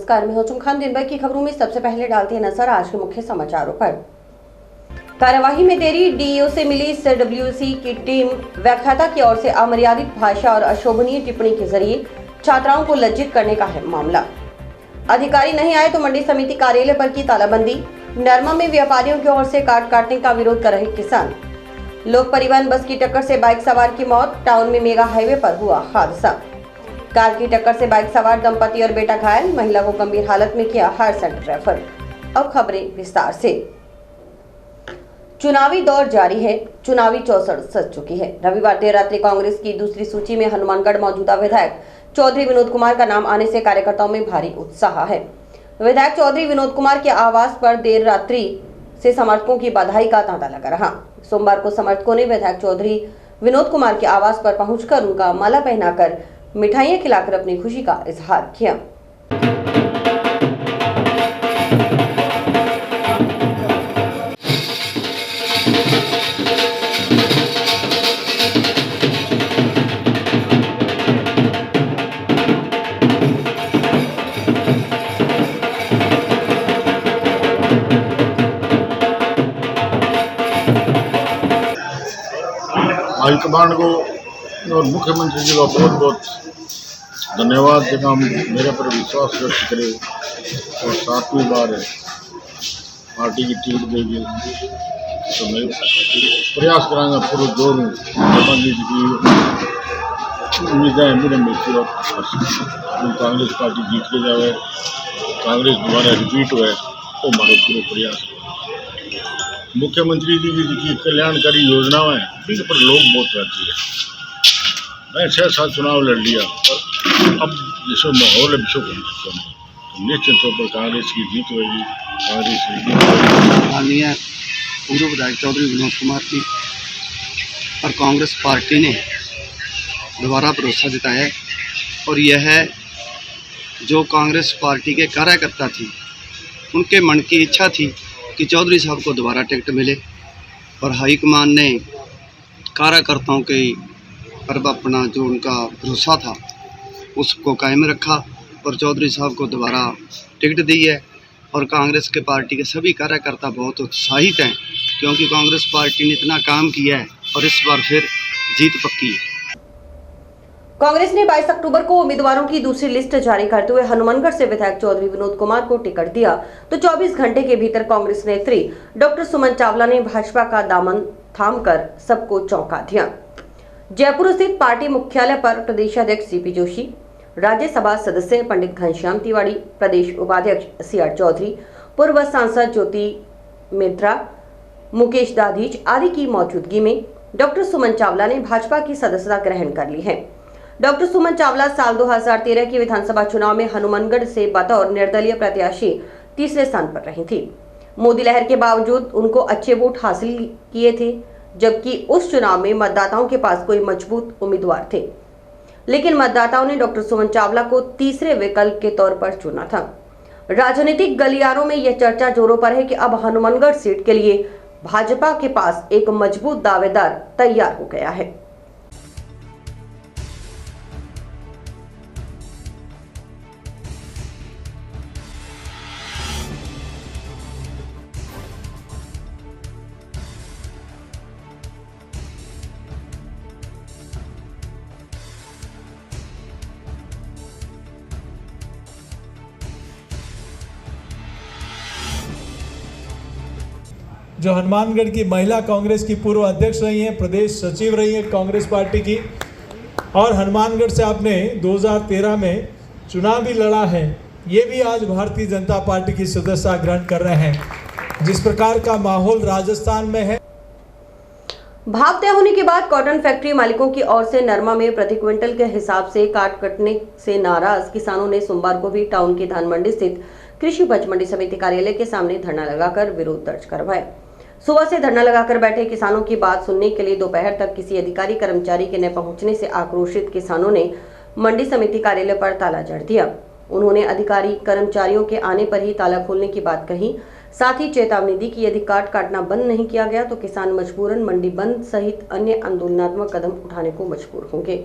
नमस्कार, मैं हूं खान। दिन भर की खबरों में सबसे पहले डालते हैं नजर आज के मुख्य समाचारों पर। कार्यवाही में देरी, डीईओ से मिली सीडब्ल्यूसी की टीम। व्याख्याता की ओर से अमर्यादित भाषा और अशोभनीय टिप्पणी के जरिए छात्राओं को लज्जित करने का है मामला। अधिकारी नहीं आए तो मंडी समिति कार्यालय पर की तालाबंदी। नरमा में व्यापारियों की ओर से काटने का विरोध कर रहे किसान। लोक परिवहन बस की टक्कर से बाइक सवार की मौत। टाउन में मेगा हाईवे पर हुआ हादसा। कार की टक्कर से बाइक सवार दंपति और बेटा घायल, महिला को गंभीर हालत में किया हायर सेंटर रेफर। अब खबरें विस्तार से। चुनावी दौर जारी है, चुनावी चौसठ सज चुकी है। रविवार देर रात्रि कांग्रेस की दूसरी सूची में हनुमानगढ़ मौजूदा विधायक चौधरी विनोद कुमार का नाम आने से कार्यकर्ताओं में भारी उत्साह है। विधायक चौधरी विनोद कुमार के आवास पर देर रात्रि से समर्थकों की बधाई का तांता लगा रहा। सोमवार को समर्थकों ने विधायक चौधरी विनोद कुमार के आवास पर पहुंचकर उनका माला पहनाकर मिठाइयां खिलाकर अपनी खुशी का इजहार किया। हाईकमान को और मुख्यमंत्री जी का बहुत बहुत धन्यवाद देना, मेरे पर विश्वास व्यक्त करे और 7वीं बार पार्टी की टिकट देगी तो मैं प्रयास करांगा पूरे जोर में। जी की उम्मीदें मेरे मिलती और कांग्रेस पार्टी जीत के जाए, कांग्रेस दोबारा रिपीट हुए तो हमारे पूरे प्रयास। मुख्यमंत्री जी की कल्याणकारी योजनाएं इन पर लोग बहुत रहती है। मैं 6-7 चुनाव लड़ लिया और अब जिसमें माहौल है विश्व तो निश्चित तौर पर कांग्रेस की जीत होगी। माननीय पूर्व विधायक चौधरी विनोद कुमार जी और कांग्रेस पार्टी ने दोबारा भरोसा जताया है और यह है जो कांग्रेस पार्टी के कार्यकर्ता थी, उनके मन की इच्छा थी कि चौधरी साहब को दोबारा टिकट मिले और हाईकमान ने कार्यकर्ताओं के पर अपना जो उनका भरोसा था उसको कायम रखा और चौधरी साहब को दोबारा टिकट दी है। और कांग्रेस के पार्टी के सभी कार्यकर्ता बहुत उत्साहित हैं क्योंकि कांग्रेस पार्टी ने इतना काम किया है और इस बार फिर जीत पक्की है। कांग्रेस ने 22 अक्टूबर को उम्मीदवारों की दूसरी लिस्ट जारी करते हुए हनुमानगढ़ से विधायक चौधरी विनोद कुमार को टिकट दिया तो 24 घंटे के भीतर कांग्रेस नेत्री डॉक्टर सुमन चावला ने भाजपा का दामन थामकर सबको चौंका दिया। जयपुर स्थित पार्टी मुख्यालय पर प्रदेशाध्यक्ष सीपी जोशी, राज्यसभा सदस्य पंडित घनश्याम तिवारी, प्रदेश उपाध्यक्ष सीआर चौधरी, पूर्व सांसद ज्योति मित्रा, मुकेश दाधीच आदि की मौजूदगी में डॉक्टर सुमन चावला ने भाजपा की सदस्यता ग्रहण कर ली है। डॉक्टर सुमन चावला साल 2013 के विधानसभा चुनाव में हनुमानगढ़ से बतौर निर्दलीय प्रत्याशी तीसरे स्थान पर रही थी। मोदी लहर के बावजूद उनको अच्छे वोट हासिल किए थे, जबकि उस चुनाव में मतदाताओं के पास कोई मजबूत उम्मीदवार थे, लेकिन मतदाताओं ने डॉक्टर सुमन चावला को तीसरे विकल्प के तौर पर चुना था। राजनीतिक गलियारों में यह चर्चा जोरों पर है कि अब हनुमानगढ़ सीट के लिए भाजपा के पास एक मजबूत दावेदार तैयार हो गया है। जो हनुमानगढ़ की महिला कांग्रेस की पूर्व अध्यक्ष रही हैं, प्रदेश सचिव रही हैं कांग्रेस पार्टी की, और हनुमानगढ़ से आपने 2013 में चुनाव भी लड़ा है, ये भी आज भारतीय जनता पार्टी की सदस्यता ग्रहण कर रहे हैं। जिस प्रकार का माहौल राजस्थान में है। भाव तय होने के बाद कॉटन फैक्ट्री मालिकों की ओर से नरमा में प्रति क्विंटल के हिसाब से काटने से नाराज किसानों ने सोमवार को भी टाउन की धान मंडी स्थित कृषि उपज मंडी समिति कार्यालय के सामने धरना लगाकर विरोध दर्ज करवाया। सुबह से धरना लगाकर बैठे किसानों की बात सुनने के लिए दोपहर तक किसी अधिकारी कर्मचारी के न पहुंचने से आक्रोशित किसानों ने मंडी समिति कार्यालय पर ताला जड़ दिया। उन्होंने अधिकारी कर्मचारियों के आने पर ही ताला खोलने की बात कही, साथ ही चेतावनी दी कि यदि काटना बंद नहीं किया गया तो किसान मजबूरन मंडी बंद सहित अन्य आंदोलनात्मक कदम उठाने को मजबूर होंगे।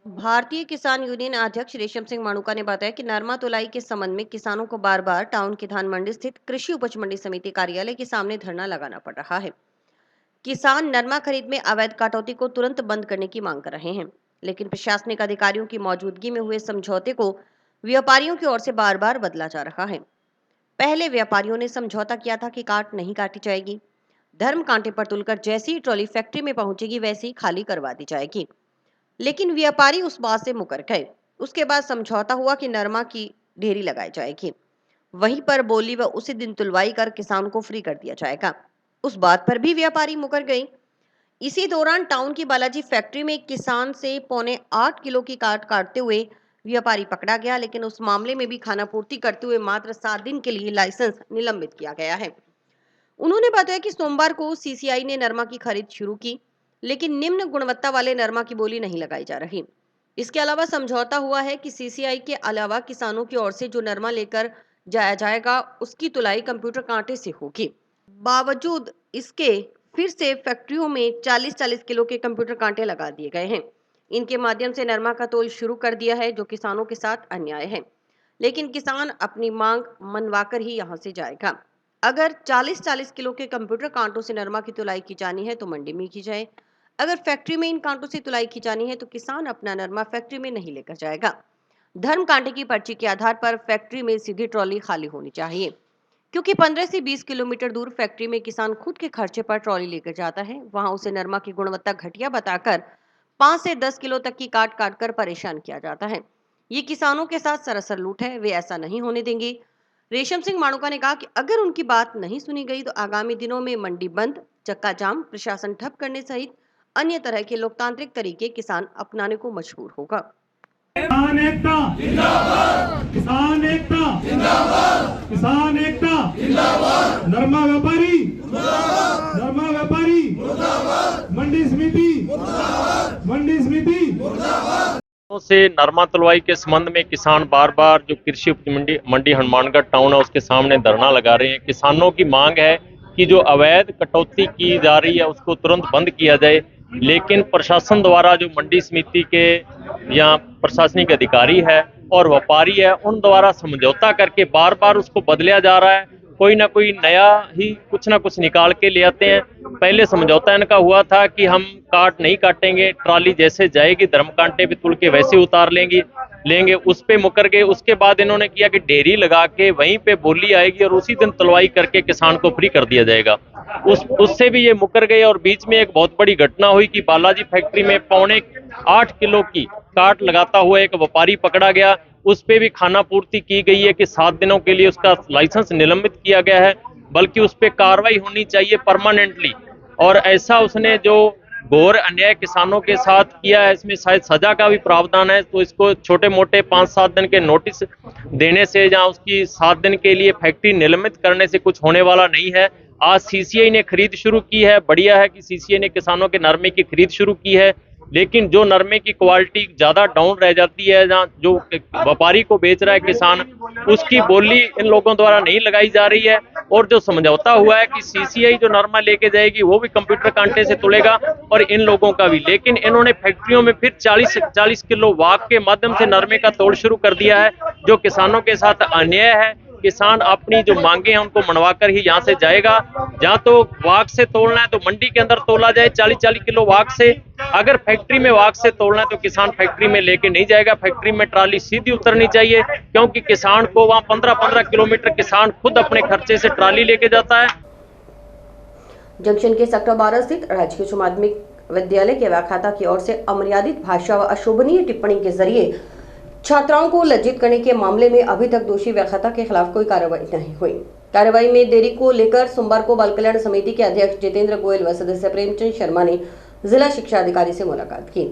भारतीय किसान यूनियन अध्यक्ष रेशम सिंह माणूका ने बताया कि नरमा तुलाई के संबंध में किसानों को बार बार टाउन की धान मंडी स्थित कृषि उपज मंडी समिति कार्यालय के सामने धरना लगाना पड़ रहा है। किसान नरमा खरीद में अवैध कटौती को तुरंत बंद करने की मांग कर रहे हैं, लेकिन प्रशासनिक अधिकारियों की मौजूदगी में हुए समझौते को व्यापारियों की ओर से बार बार बदला जा रहा है। पहले व्यापारियों ने समझौता किया था कि काट नहीं काटी जाएगी, धर्म कांटे पर तुलकर जैसी ही ट्रॉली फैक्ट्री में पहुंचेगी वैसी ही खाली करवा दी जाएगी, लेकिन व्यापारी उस बात से मुकर गए। उसके बाद समझौता हुआ कि नरमा की ढेरी लगाई जाएगी, वहीं पर बोली व उसी दिन तुलवाई कर किसान को फ्री कर दिया जाएगा। उस बात पर भी व्यापारी मुकर गए। इसी दौरान टाउन की बालाजी फैक्ट्री में एक किसान से 8.25 किलो की काट काटते हुए व्यापारी पकड़ा गया, लेकिन उस मामले में भी खानापूर्ति करते हुए मात्र 7 दिन के लिए लाइसेंस निलंबित किया गया है। उन्होंने बताया कि सोमवार को सीसीआई ने नरमा की खरीद शुरू की, लेकिन निम्न गुणवत्ता वाले नरमा की बोली नहीं लगाई जा रही। इसके अलावा समझौता हुआ है कि सीसीआई के अलावा किसानों की ओर से जो नरमा लेकर जाया जाएगा उसकी तुलाई कंप्यूटर कांटे से होगी। बावजूद इसके फिर से फैक्ट्रियों में 40-40 किलो के कंप्यूटर कांटे लगा दिए गए हैं। इनके माध्यम से नरमा का तोल शुरू कर दिया है, जो किसानों के साथ अन्याय है। लेकिन किसान अपनी मांग मनवाकर ही यहां से जाएगा। अगर 40-40 किलो के कंप्यूटर कांटों से नरमा की तुलाई की जानी है तो मंडी में की जाए। अगर फैक्ट्री में इन कांटों से तुलाई की जानी है तो किसान अपना नरमा फैक्ट्री में नहीं लेकर जाएगा। धर्म कांटे की पर्ची के आधार पर फैक्ट्री में सीधी ट्रॉली खाली होनी चाहिए, क्योंकि 15 से 20 किलोमीटर दूर फैक्ट्री में किसान खुद के खर्चे पर ट्रॉली लेकर जाता है। वहां उसे नरमा की गुणवत्ता घटिया बताकर 5 से 10 किलो तक की काट काट कर परेशान किया जाता है। ये किसानों के साथ सरासर लूट है, वे ऐसा नहीं होने देंगे। रेशम सिंह माणूका ने कहा कि अगर उनकी बात नहीं सुनी गई तो आगामी दिनों में मंडी बंद, चक्का जाम, प्रशासन ठप करने सहित अन्य तरह के लोकतांत्रिक तरीके किसान अपनाने को मजबूर होगा। किसान एकता जिंदाबाद, किसान एकता जिंदाबाद, किसान एकता जिंदाबाद, नरमा व्यापारी मुर्दाबाद, नरमा व्यापारी मुर्दाबाद, मंडी समिति मुर्दाबाद, मंडी समिति मुर्दाबाद। से नरमा तुलवाई के संबंध में किसान बार बार जो कृषि उपज मंडी हनुमानगढ़ टाउन है उसके सामने धरना लगा रहे हैं। किसानों की मांग है कि जो अवैध कटौती की जा रही है उसको तुरंत बंद किया जाए, लेकिन प्रशासन द्वारा जो मंडी समिति के या प्रशासनिक अधिकारी है और व्यापारी है उन द्वारा समझौता करके बार बार उसको बदलिया जा रहा है। कोई ना कोई नया ही कुछ ना कुछ निकाल के ले आते हैं। पहले समझौता इनका हुआ था कि हम काट नहीं काटेंगे, ट्राली जैसे जाएगी धर्म कांटे भी तुल के वैसे उतार लेंगे, उस पे मुकर गए। उसके बाद इन्होंने किया कि डेयरी लगा के वहीं पे बोली आएगी और उसी दिन तुलवाई करके किसान को फ्री कर दिया जाएगा। उससे भी ये मुकर गए। और बीच में एक बहुत बड़ी घटना हुई कि बालाजी फैक्ट्री में 8.25 किलो की काट लगाता हुआ एक व्यापारी पकड़ा गया। उस पे भी खानापूर्ति की गई है कि 7 दिनों के लिए उसका लाइसेंस निलंबित किया गया है, बल्कि उस पे कार्रवाई होनी चाहिए परमानेंटली। और ऐसा उसने जो घोर अन्याय किसानों के साथ किया है, इसमें शायद सजा का भी प्रावधान है। तो इसको छोटे मोटे 5-7 दिन के नोटिस देने से या उसकी 7 दिन के लिए फैक्ट्री निलंबित करने से कुछ होने वाला नहीं है। आज सीसीआई ने खरीद शुरू की है, बढ़िया है कि सीसीआई ने किसानों के नरमे की खरीद शुरू की है, लेकिन जो नरमे की क्वालिटी ज्यादा डाउन रह जाती है, जहाँ जो व्यापारी को बेच रहा है किसान, उसकी बोली इन लोगों द्वारा नहीं लगाई जा रही है। और जो समझौता हुआ है कि सीसीआई जो नरमा लेके जाएगी वो भी कंप्यूटर कांटे से तुलेगा और इन लोगों का भी, लेकिन इन्होंने फैक्ट्रियों में फिर 40 किलो वाक के माध्यम से नरमे का तोड़ शुरू कर दिया है, जो किसानों के साथ अन्याय है। किसान अपनी जो मांगे हैं उनको मनवाकर ही यहाँ से जाएगा। जहाँ तो वाक से तोड़ना है तो मंडी के अंदर तोला जाए 40 किलो वाक से। अगर फैक्ट्री में वाक से तोड़ना है तो किसान फैक्ट्री में लेके नहीं जाएगा। फैक्ट्री में ट्राली सीधी उतरनी चाहिए, क्योंकि किसान को वहाँ 15-15 किलोमीटर किसान खुद अपने खर्चे से ट्राली लेके जाता है। जंक्शन के सेक्टर 12 स्थित राजकीय उच्च माध्यमिक विद्यालय के व्याख्याता की ओर से अमर्यादित भाषा व अशोभनीय टिप्पणी के जरिए छात्राओं को लज्जित करने के मामले में अभी तक दोषी व्याख्याता के खिलाफ कोई कार्रवाई नहीं हुई। कार्रवाई में देरी को लेकर सोमवार को बाल कल्याण समिति के अध्यक्ष जितेंद्र गोयल व सदस्य प्रेमचंद शर्मा ने जिला शिक्षा अधिकारी से मुलाकात की।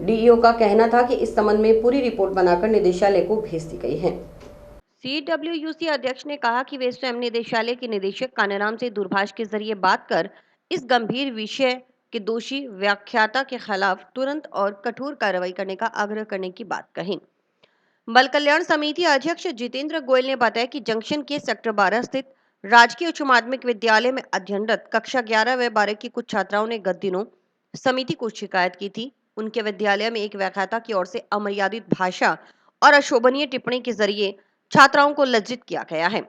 डीईओ का कहना था कि इस संबंध में पूरी रिपोर्ट बनाकर निदेशालय को भेज दी गई है। सीडब्ल्यूयूसी अध्यक्ष ने कहा कि वे स्वयं निदेशालय के निदेशक कानाराम से दूरभाष के जरिए बात कर इस गंभीर विषय के दोषी व्याख्याता के खिलाफ तुरंत और कठोर कार्रवाई करने का आग्रह करने की बात कही। बाल कल्याण समिति अध्यक्ष जितेंद्र गोयल ने बताया कि जंक्शन के सेक्टर 12 स्थित राजकीय उच्च माध्यमिक विद्यालय में अध्ययनरत कक्षा 11 व 12 की कुछ छात्राओं ने गत दिनों समिति को शिकायत की थी। उनके विद्यालय में एक व्याख्याता की ओर से अमर्यादित भाषा और अशोभनीय टिप्पणी के जरिए छात्राओं को लज्जित किया गया है।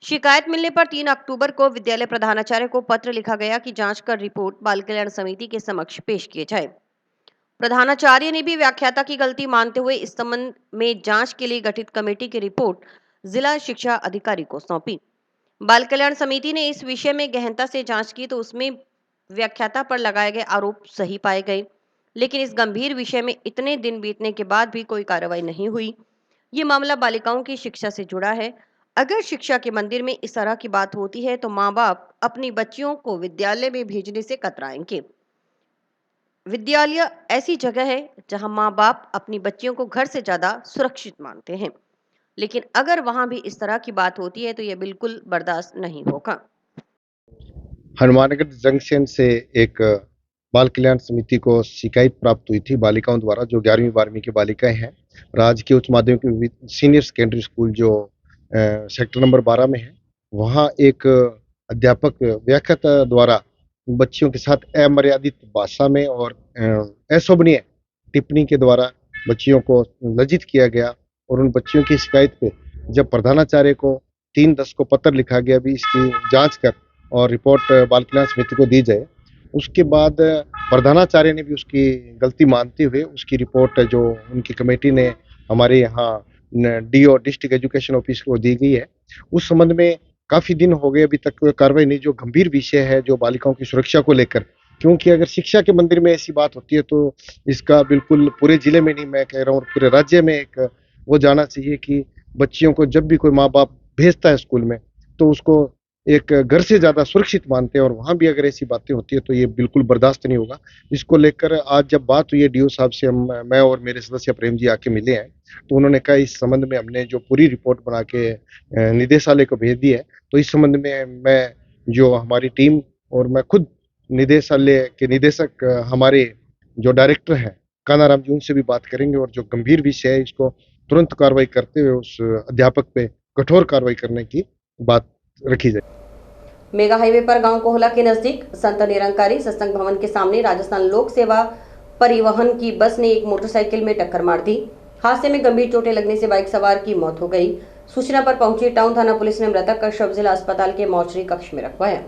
शिकायत मिलने पर 3 अक्टूबर को विद्यालय प्रधानाचार्य को पत्र लिखा गया कि जांच कर रिपोर्ट बाल कल्याण समिति के समक्ष पेश किए जाए। प्रधानाचार्य ने भी व्याख्याता की गलती मानते हुए इस संबंध में जांच के लिए गठित कमेटी की रिपोर्ट जिला शिक्षा अधिकारी को सौंपी। बाल कल्याण समिति ने इस विषय में गहनता से जांच की तो उसमें व्याख्याता पर लगाए गए आरोप सही पाए गए, लेकिन इस गंभीर विषय में इतने दिन बीतने के बाद भी कोई कार्रवाई नहीं हुई। ये मामला बालिकाओं की शिक्षा से जुड़ा है। अगर शिक्षा के मंदिर में इस तरह की बात होती है तो माँ बाप अपनी बच्चियों को विद्यालय में भेजने से कतराएंगे। विद्यालय ऐसी जगह है जहां माँ बाप अपनी बच्चियों को घर से ज्यादा सुरक्षित मानते हैं, लेकिन अगर वहां भी इस तरह की बात होती है तो यह बिल्कुल बर्दाश्त नहीं होगा। हनुमानगढ़ जंक्शन से एक बाल कल्याण समिति को शिकायत प्राप्त हुई थी बालिकाओं द्वारा, जो 11वीं 12वीं की बालिकाएं हैं। राजकीय उच्च माध्यमिक सीनियर सेकेंडरी स्कूल जो सेक्टर नंबर 12 में है, वहाँ एक अध्यापक व्याख्याता द्वारा बच्चियों के साथ अमर्यादित भाषा में और अशोभनीय टिप्पणी के द्वारा बच्चियों को लज्जित किया गया। और उन बच्चियों की शिकायत पे जब प्रधानाचार्य को 3/10 को पत्र लिखा गया भी इसकी जांच कर और रिपोर्ट बाल कल्याण समिति को दी जाए, उसके बाद प्रधानाचार्य ने भी उसकी गलती मानते हुए उसकी रिपोर्ट जो उनकी कमेटी ने हमारे यहाँ डीओ डिस्ट्रिक्ट एजुकेशन ऑफिस को दी गई है, उस संबंध में काफ़ी दिन हो गए अभी तक कार्रवाई नहीं, जो गंभीर विषय है जो बालिकाओं की सुरक्षा को लेकर। क्योंकि अगर शिक्षा के मंदिर में ऐसी बात होती है तो इसका बिल्कुल पूरे जिले में नहीं, मैं कह रहा हूँ पूरे राज्य में एक वो जाना चाहिए कि बच्चियों को जब भी कोई माँ बाप भेजता है स्कूल में तो उसको एक घर से ज़्यादा सुरक्षित मानते हैं, और वहाँ भी अगर ऐसी बातें होती है तो ये बिल्कुल बर्दाश्त नहीं होगा। इसको लेकर आज जब बात हुई है डीओ साहब से, मैं और मेरे सदस्य प्रेम जी आके मिले हैं, तो उन्होंने कहा इस संबंध में हमने जो पूरी रिपोर्ट बना के निदेशालय को भेज दी है। तो इस संबंध में मैं जो हमारी टीम और मैं खुद निदेशालय के निदेशक हमारे जो डायरेक्टर हैं कानाराम जी, उनसे भी बात करेंगे और जो गंभीर विषय है इसको तुरंत कार्रवाई करते हुए उस अध्यापक पे कठोर कार्रवाई करने की बात रखी जाए। मेगा हाईवे पर गांव कोहला के नजदीक संत निरंकारी सत्संग भवन के सामने राजस्थान लोक सेवा परिवहन की बस ने एक मोटरसाइकिल में टक्कर मार दी। हादसे में गंभीर चोटें लगने से बाइक सवार की मौत हो गई। सूचना पर पहुंची टाउन थाना पुलिस ने मृतक का शव जिला अस्पताल के मॉर्चरी कक्ष में रखवाया।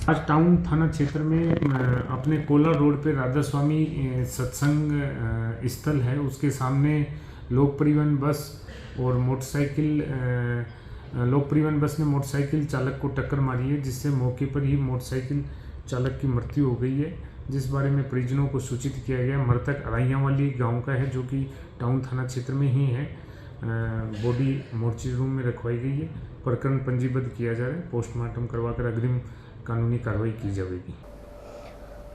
आज टाउन थाना क्षेत्र में अपने कोला रोड पे राधा स्वामी सत्संग स्थल है, उसके सामने लोक परिवहन बस और मोटरसाइकिल लोक परिवहन बस ने मोटरसाइकिल चालक को टक्कर मारी है, जिससे मौके पर ही मोटरसाइकिल चालक की मृत्यु हो गई है, जिस बारे में परिजनों को सूचित किया गया। मृतक अराइयावाली गांव का है, जो कि टाउन थाना क्षेत्र में ही है। बॉडी मोर्चरी रूम में रखवाई गई है। प्रकरण पंजीबद्ध किया जा रहा है। पोस्टमार्टम करवाकर अग्रिम कानूनी कार्रवाई की जाएगी।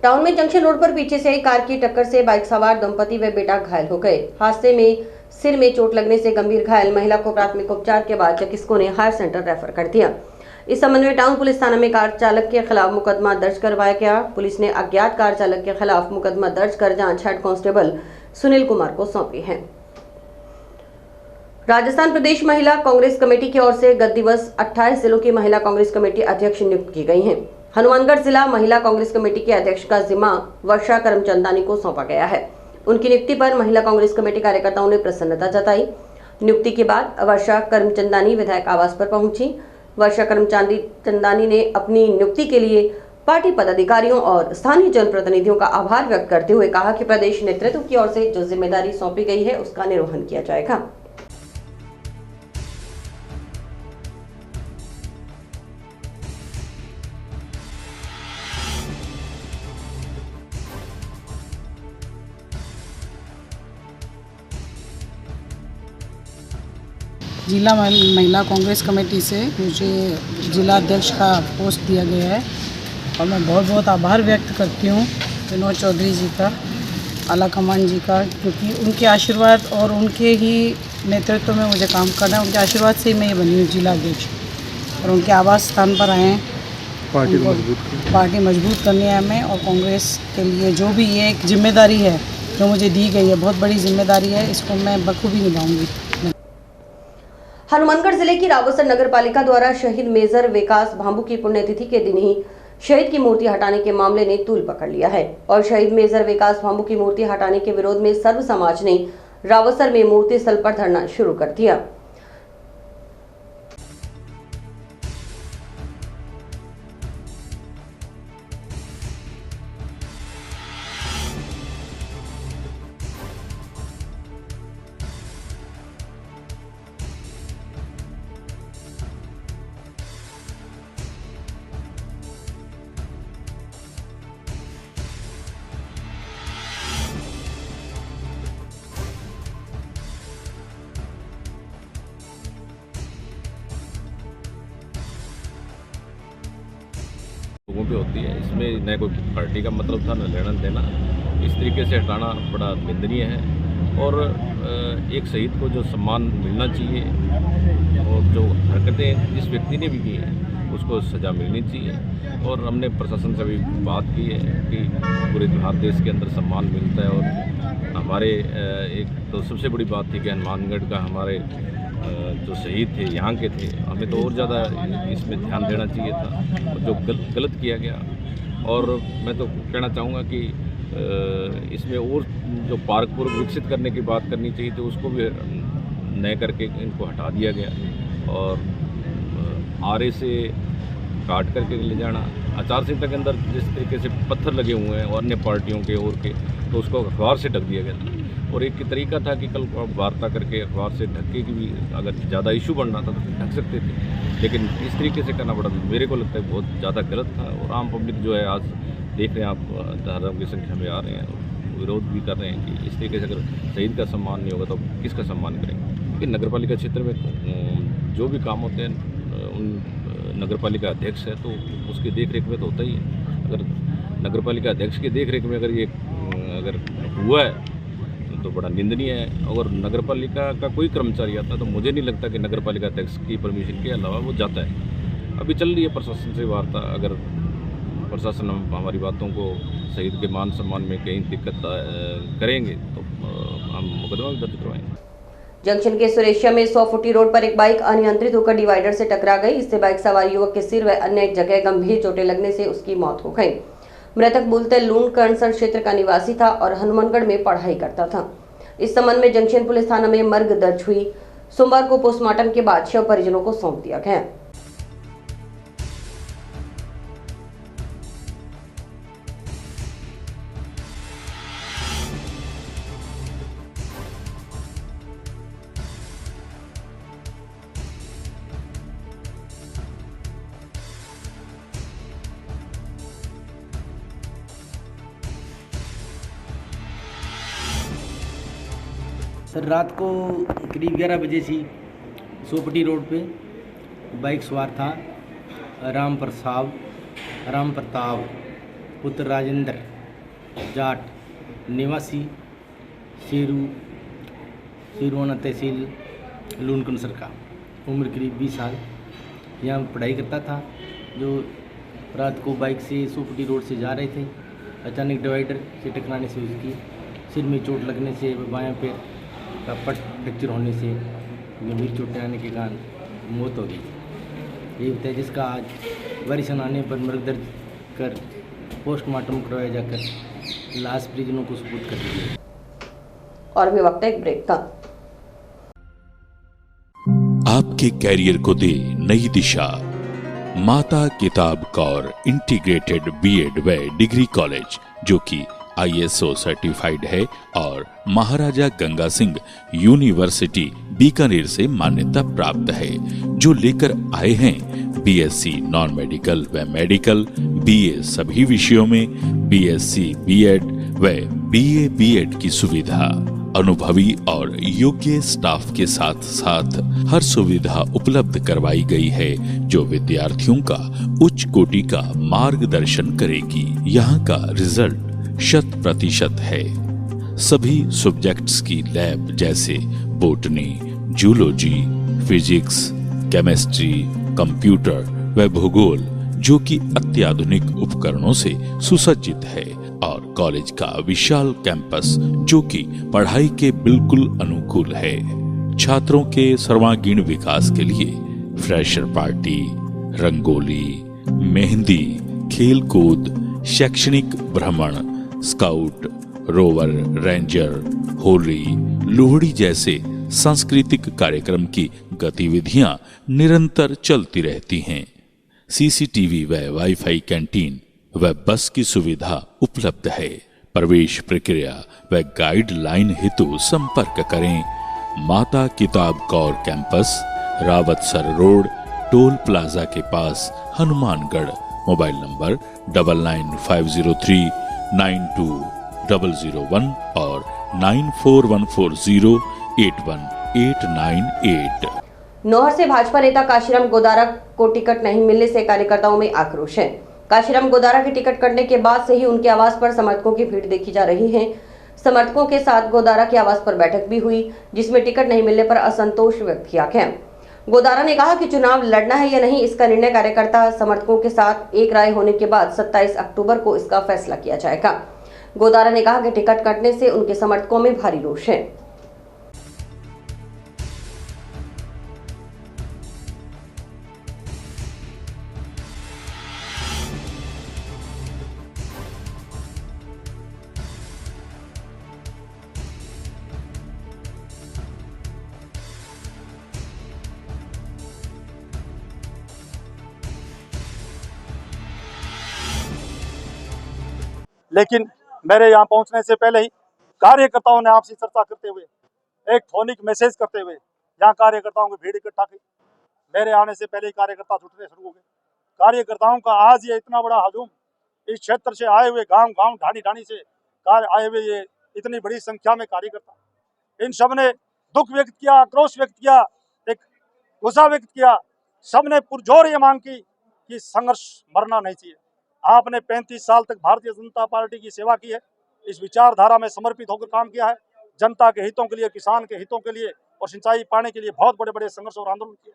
टाउन में जंक्शन रोड पर पीछे से आई कार की टक्कर से बाइक सवार दंपति व बेटा घायल हो गए। हादसे में सिर में चोट लगने से गंभीर घायल महिला को प्राथमिक उपचार के बाद चिकित्सकों ने हायर सेंटर रेफर कर दिया। इस संबंध में टाउन पुलिस थाना में कार चालक के खिलाफ मुकदमा दर्ज करवाया गया। पुलिस ने अज्ञात कार चालक के खिलाफ मुकदमा दर्ज कर जांच हेड कांस्टेबल सुनील कुमार को सौंपी है। राजस्थान प्रदेश महिला कांग्रेस कमेटी की ओर से गत दिवस 28 जिलों की महिला कांग्रेस कमेटी अध्यक्ष नियुक्त की गई हैं। हनुमानगढ़ जिला महिला कांग्रेस कमेटी के अध्यक्ष का जिम्मा वर्षा करमचंदानी को सौंपा गया है। उनकी नियुक्ति पर महिला कांग्रेस कमेटी कार्यकर्ताओं ने प्रसन्नता जताई। नियुक्ति के बाद वर्षा करमचंदानी विधायक आवास पर पहुंची। वर्षा करमचंदानी ने अपनी नियुक्ति के लिए पार्टी पदाधिकारियों और स्थानीय जनप्रतिनिधियों का आभार व्यक्त करते हुए कहा कि प्रदेश नेतृत्व की ओर से जो जिम्मेदारी सौंपी गई है उसका निर्वहन किया जाएगा। जिला महिला कांग्रेस कमेटी से मुझे जिला अध्यक्ष का पोस्ट दिया गया है और मैं बहुत बहुत आभार व्यक्त करती हूँ विनोद चौधरी जी का आला कमान जी का, क्योंकि उनके आशीर्वाद और उनके ही नेतृत्व में मुझे काम करना है। उनके आशीर्वाद से ही मैं ये बनी हूँ जिला अध्यक्ष, और उनके आवास स्थान पर आए हैं। पार्टी मजबूत करनी है हमें, और कांग्रेस के लिए जो भी ये एक जिम्मेदारी है जो मुझे दी गई है, बहुत बड़ी जिम्मेदारी है, इसको मैं बखूबी निभाऊंगी। हनुमानगढ़ जिले की रावसर नगर पालिका द्वारा शहीद मेजर विकास भांबू की पुण्यतिथि के दिन ही शहीद की मूर्ति हटाने के मामले ने तूल पकड़ लिया है और शहीद मेजर विकास भांबू की मूर्ति हटाने के विरोध में सर्व समाज ने रावसर में मूर्ति स्थल पर धरना शुरू कर दिया। लोगों पे होती है, इसमें न कोई पार्टी का मतलब था न लेना देना। इस तरीके से हटाना बड़ा निंदनीय है और एक शहीद को जो सम्मान मिलना चाहिए और जो हरकतें जिस व्यक्ति ने भी की हैं उसको सज़ा मिलनी चाहिए। और हमने प्रशासन से भी बात की है कि पूरे भारत देश के अंदर सम्मान मिलता है और हमारे एक तो सबसे बड़ी बात थी कि हनुमानगढ़ का हमारे जो शहीद थे यहाँ के थे, हमें तो और ज़्यादा इसमें ध्यान देना चाहिए था और जो गलत किया गया। और मैं तो कहना चाहूँगा कि इसमें और जो पार्क पूर्व विकसित करने की बात करनी चाहिए तो उसको भी नए करके इनको हटा दिया गया और आरे से काट करके ले जाना। आचार संहिता के अंदर जिस तरीके से पत्थर लगे हुए हैं और अन्य पार्टियों के और के, तो उसको अखबार से ढक दिया गया था। और एक तरीका था कि कल वार्ता करके अखबार से ढके की भी अगर ज़्यादा इशू बनना था तो ढक सकते थे, लेकिन इस तरीके से करना पड़ा मेरे को लगता है बहुत ज़्यादा गलत था। और आम पब्लिक जो है आज देख रहे हैं आप, हज़ारों की संख्या में आ रहे हैं और विरोध भी कर रहे हैं कि इस तरीके से अगर शहीद का सम्मान नहीं होगा तो किसका सम्मान करेंगे। क्योंकि नगर पालिका क्षेत्र में जो भी काम होते हैं उन नगर पालिका अध्यक्ष है तो उसकी देख रेख में तो होता ही है। अगर नगर पालिका अध्यक्ष की देख रेख में अगर ये अगर हुआ है तो बड़ा निंदनीय है। अगर नगर पालिका का कोई कर्मचारी आता तो मुझे नहीं लगता कि नगर पालिका अध्यक्ष की परमिशन के अलावा वो जाता है। अभी चल रही है प्रशासन से वार्ता, अगर प्रशासन हमारी बातों को शहीद के मान सम्मान में कहीं दिक्कत करेंगे तो हम मुकदमा भी दर्ज करवाएंगे। जंक्शन के सुरेशिया में 100 फुटी रोड पर एक बाइक अनियंत्रित होकर डिवाइडर से टकरा गई। इससे बाइक सवार युवक के सिर व अन्य जगह गंभीर चोटें लगने से उसकी मौत हो गई। मृतक मूलतः लून कर्णसर क्षेत्र का निवासी था और हनुमानगढ़ में पढ़ाई करता था। इस संबंध में जंक्शन पुलिस थाना में मर्ग दर्ज हुई। सोमवार को पोस्टमार्टम के बाद शव परिजनों को सौंप दिया गया। सर रात को करीब 11 बजे से सोपटी रोड पे बाइक सवार था राम प्रताप पुत्र राजेंद्र जाट निवासी शेरुआना तहसील लूनकनसर का, उम्र करीब 20 साल, यहाँ पढ़ाई करता था। जो रात को बाइक से सोपटी रोड से जा रहे थे, अचानक डिवाइडर से टकराने से उसकी सिर में चोट लगने से बायां पैर का पट फ्रैक्चर होने से गंभीर चोटें आने के कारण मौत हो गई। ये होता है जिसका आज वारिसन आने पर मर्ग दर्ज कर पोस्टमार्टम करवाया जाकर लाश परिजनों को सुपुर्द कर दी। और भी वक्त एक ब्रेक का। आपके कैरियर को दे नई दिशा। माता किताब कौर इंटीग्रेटेड बीएड व डिग्री कॉलेज, जो कि ISO सर्टिफाइड है और महाराजा गंगा सिंह यूनिवर्सिटी बीकानेर से मान्यता प्राप्त है, जो लेकर आए हैं BSc नॉन मेडिकल व मेडिकल, BA सभी विषयों में, BSc BEd व BA BEd की सुविधा। अनुभवी और योग्य स्टाफ के साथ साथ हर सुविधा उपलब्ध करवाई गई है जो विद्यार्थियों का उच्च कोटि का मार्गदर्शन करेगी। यहाँ का रिजल्ट 100% है। सभी सब्जेक्ट्स की लैब जैसे botany, zoology, physics, chemistry, computer व भूगोल जो कि अत्याधुनिक उपकरणों से सुसज्जित है और कॉलेज का विशाल कैंपस जो कि पढ़ाई के बिल्कुल अनुकूल है। छात्रों के सर्वांगीण विकास के लिए फ्रेशर पार्टी, रंगोली, मेहंदी, खेल कूद, शैक्षणिक भ्रमण, scout, rover, ranger, Holi, Lohri जैसे सांस्कृतिक कार्यक्रम की गतिविधियां निरंतर चलती रहती हैं। सीसीटीवी व वाईफाई कैंटीन व बस की सुविधा उपलब्ध है। प्रवेश प्रक्रिया व गाइडलाइन हेतु संपर्क करें माता किताब Kaur campus, Rawatsar road, toll plaza के पास, हनुमानगढ़। मोबाइल नंबर 9950392001 और 9414081898। नौहर से भाजपा नेता काशीराम गोदारा को टिकट नहीं मिलने से कार्यकर्ताओं में आक्रोश है। काशीराम गोदारा की टिकट कटने के बाद से ही उनके आवास पर समर्थकों की भीड़ देखी जा रही है। समर्थकों के साथ गोदारा के आवास पर बैठक भी हुई, जिसमें टिकट नहीं मिलने पर असंतोष व्यक्त किया गया। गोदारा ने कहा कि चुनाव लड़ना है या नहीं, इसका निर्णय कार्यकर्ता समर्थकों के साथ एक राय होने के बाद 27 अक्टूबर को इसका फैसला किया जाएगा। गोदारा ने कहा कि टिकट कटने से उनके समर्थकों में भारी रोष है। लेकिन मेरे यहाँ पहुँचने से पहले ही कार्यकर्ताओं ने आपसी चर्चा करते हुए, एक फोनिक मैसेज करते हुए यहाँ कार्यकर्ताओं की भीड़ इकट्ठा की। मेरे आने से पहले ही कार्यकर्ता जुटने शुरू हो गए। कार्यकर्ताओं का आज ये इतना बड़ा हजूम, इस क्षेत्र से आए हुए, गांव गांव ढाणी ढाणी से आए हुए ये इतनी बड़ी संख्या में कार्यकर्ता, इन सब ने दुख व्यक्त किया, आक्रोश व्यक्त किया, एक गुस्सा व्यक्त किया। सब ने पुरजोर ये मांग की कि संघर्ष मरना नहीं चाहिए। आपने 35 साल तक भारतीय जनता पार्टी की सेवा की है, इस विचारधारा में समर्पित होकर काम किया है। जनता के हितों के लिए, किसान के हितों के लिए और सिंचाई पाने के लिए बहुत बड़े बड़े संघर्ष और आंदोलन किए।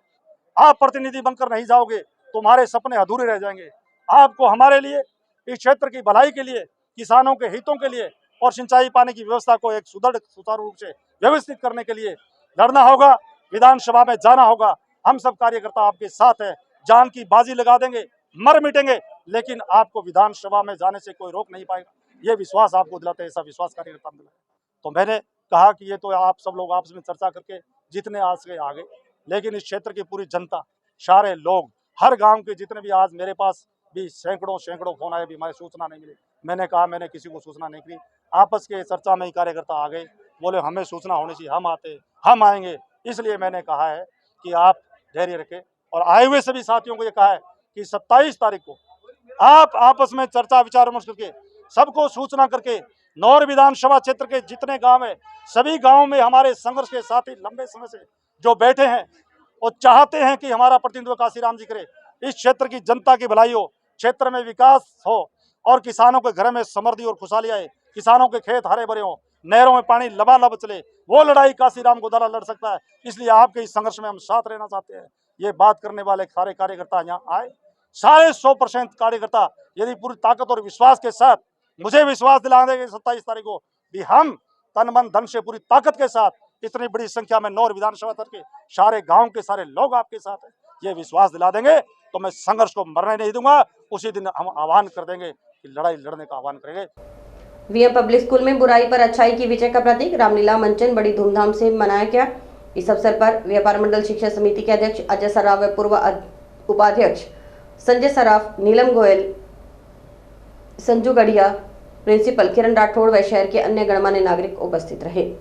आप प्रतिनिधि बनकर नहीं जाओगे, तुम्हारे सपने अधूरे रह जाएंगे। आपको हमारे लिए, इस क्षेत्र की भलाई के लिए, किसानों के हितों के लिए और सिंचाई पानी की व्यवस्था को एक सुचारू रूप से व्यवस्थित करने के लिए लड़ना होगा, विधानसभा में जाना होगा। हम सब कार्यकर्ता आपके साथ हैं, जान की बाजी लगा देंगे, मर मिटेंगे, लेकिन आपको विधानसभा में जाने से कोई रोक नहीं पाएगा। ये विश्वास आपको दिलाते हैं, ऐसा विश्वास कार्यकर्ता दिलाते। तो मैंने कहा कि ये तो आप सब लोग आपस में चर्चा करके जितने आज के आगे, लेकिन इस क्षेत्र की पूरी जनता, सारे लोग, हर गांव के जितने भी, आज मेरे पास भी सैकड़ों फोन आए, भी हमारी सूचना नहीं मिली। मैंने कहा मैंने किसी को सूचना नहीं की। आपस के चर्चा में ही कार्यकर्ता आ गए, बोले हमें सूचना होनी चाहिए, हम आएंगे। इसलिए मैंने कहा है कि आप धैर्य रखें और आए हुए सभी साथियों को ये कहा है कि 27 तारीख को आप आपस में चर्चा विचार विमर्श करके, सबको सूचना करके, नौर विधानसभा क्षेत्र के जितने गांव है, सभी गांवों में हमारे संघर्ष के साथी लंबे समय से जो बैठे हैं और चाहते हैं कि हमारा प्रतिनिधित्व काशीराम जी करे, इस क्षेत्र की जनता की भलाई हो, क्षेत्र में विकास हो और किसानों के घर में समृद्धि और खुशहाली आए, किसानों के खेत हरे भरे हो, नहरों में पानी लबालब चले, वो लड़ाई काशीराम गोदारा लड़ सकता है। इसलिए आपके इस संघर्ष में हम साथ रहना चाहते हैं। ये बात करने वाले सारे कार्यकर्ता यहाँ आए, सारे 100% कार्यकर्ता यदि पूरी ताकत और विश्वास के साथ, मुझे विश्वास दिला देंगे 27 तारीख को भी हम तन मन धन से पूरी ताकत के साथ, इतनी बड़ी संख्या में नौर विधानसभा तक के सारे गांव के सारे लोग आपके साथ हैं, ये विश्वास दिला देंगे तो मैं संघर्ष को मरने नहीं दूंगा। उसी दिन हम आह्वान कर देंगे कि लड़ाई लड़ने का आह्वान करेंगे। वीएम पब्लिक स्कूल में बुराई पर अच्छाई की विजय का प्रतीक रामलीला मंचन बड़ी धूमधाम से मनाया गया। इस अवसर पर व्यापार मंडल शिक्षा समिति के अध्यक्ष अजय सराफ व पूर्व उपाध्यक्ष संजय सराफ, नीलम गोयल, संजू गढ़िया, प्रिंसिपल किरण राठौड़ व शहर के अन्य गणमान्य नागरिक उपस्थित रहे।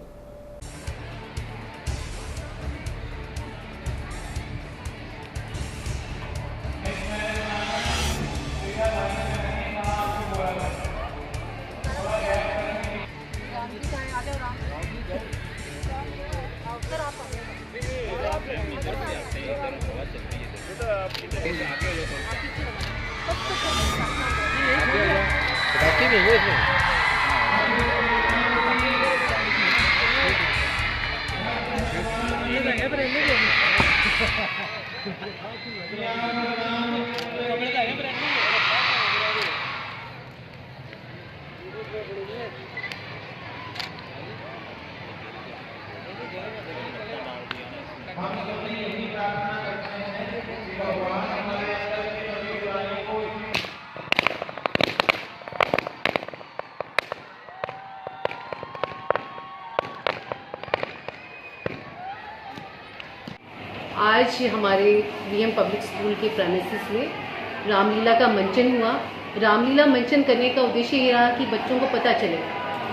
आज हमारे वीएम पब्लिक स्कूल के प्रेमिसेस में रामलीला का मंचन हुआ। रामलीला मंचन करने का उद्देश्य ये रहा कि बच्चों को पता चले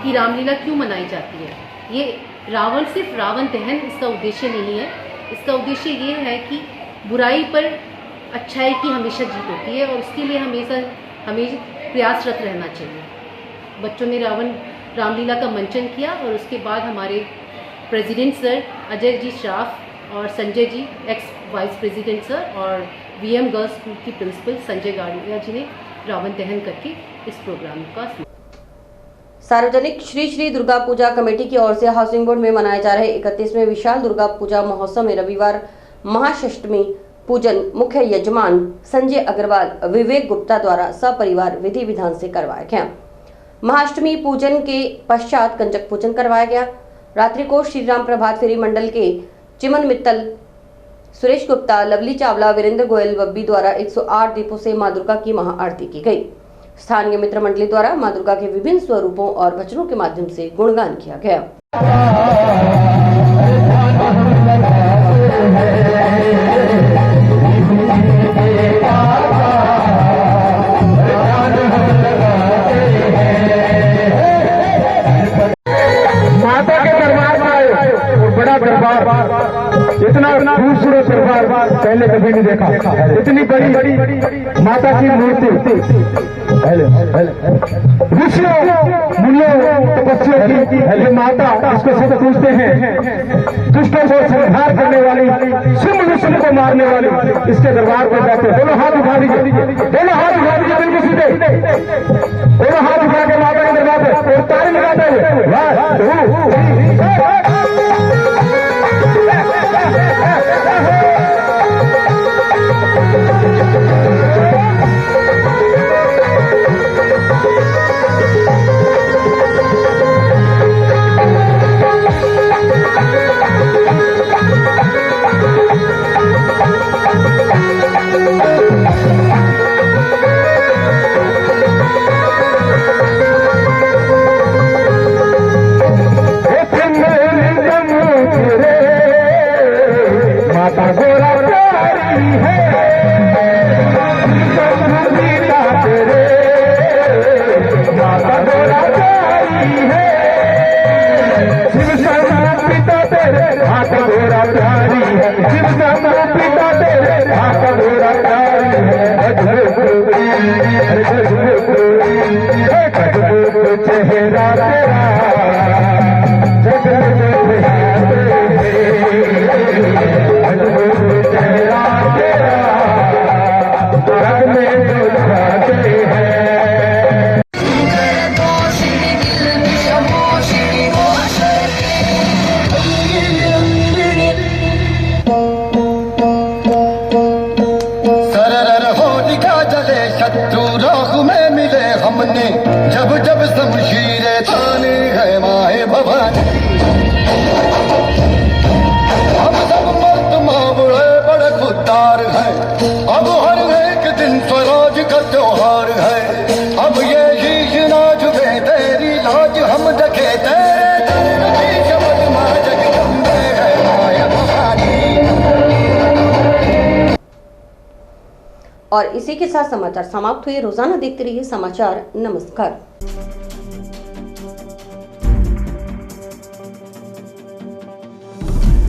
कि रामलीला क्यों मनाई जाती है। ये रावण सिर्फ रावण दहन इसका उद्देश्य नहीं है। इसका उद्देश्य ये है कि बुराई पर अच्छाई की हमेशा जीत होती है और उसके लिए हमें प्रयासरत रहना चाहिए। बच्चों ने रामलीला का मंचन किया और उसके बाद हमारे प्रेसिडेंट सर अजय जी श्राफ और Sanjay ji x vice president sir और वीएम गर्ल्स स्कूल की प्रिंसिपल संजय गाड़िया जी ने रावण दहन करके इस प्रोग्राम का सार्वजनिक श्री श्री दुर्गा पूजा कमेटी की ओर से हाउसिंग बोर्ड में मनाए जा रहे 31वें विशाल दुर्गा पूजा महोत्सव में रविवार महाष्टमी पूजन मुख्य यजमान संजय अग्रवाल विवेक गुप्ता द्वारा सपरिवार विधि विधान से करवाया गया। महाष्टमी पूजन के पश्चात कंजक पूजन करवाया गया। रात्रि को श्री राम प्रभात फेरी मंडल के चिमन मित्तल, सुरेश गुप्ता, लवली चावला, वीरेंद्र गोयल, बब्बी द्वारा 108 दीपों से मां दुर्गा की महाआरती की गई। स्थानीय मित्र मंडली द्वारा मां दुर्गा के विभिन्न स्वरूपों और भजनों के माध्यम से गुणगान किया गया। माता के दरबार में आए, बड़ा दरबार, इतना खूबसूरत दरबार पहले कभी नहीं देखा। इतनी बड़ी माता की मूर्ति, ऋषियों मुनियों तपस्वियों की ये माता, इसको सब पूछते हैं। दुष्टों को संहार करने वाली, सिंह विष्णु को मारने वाली, इसके दरबार पर जाते। दोनों हाथ उठा दीजिए, दोनों हाथ उठा दीजिए, बिल्कुल सीधे, दोनों हाथ उठा के माता के दरबार पर और ताली लगाते हुए जब जब शमशीरें ताने है माए भवानी, हम सब मर्द मावड़े बड़े खुददार हैं। अब हर एक दिन स्वराज का त्योहार है। अब ये शीश ना झुके तेरी लाज हम रखे तेरे शब्द मां जगदम्बे है माए भवानी। और इसी के साथ समाचार समाप्त हुए। रोजाना देखते रहिए समाचार। नमस्कार।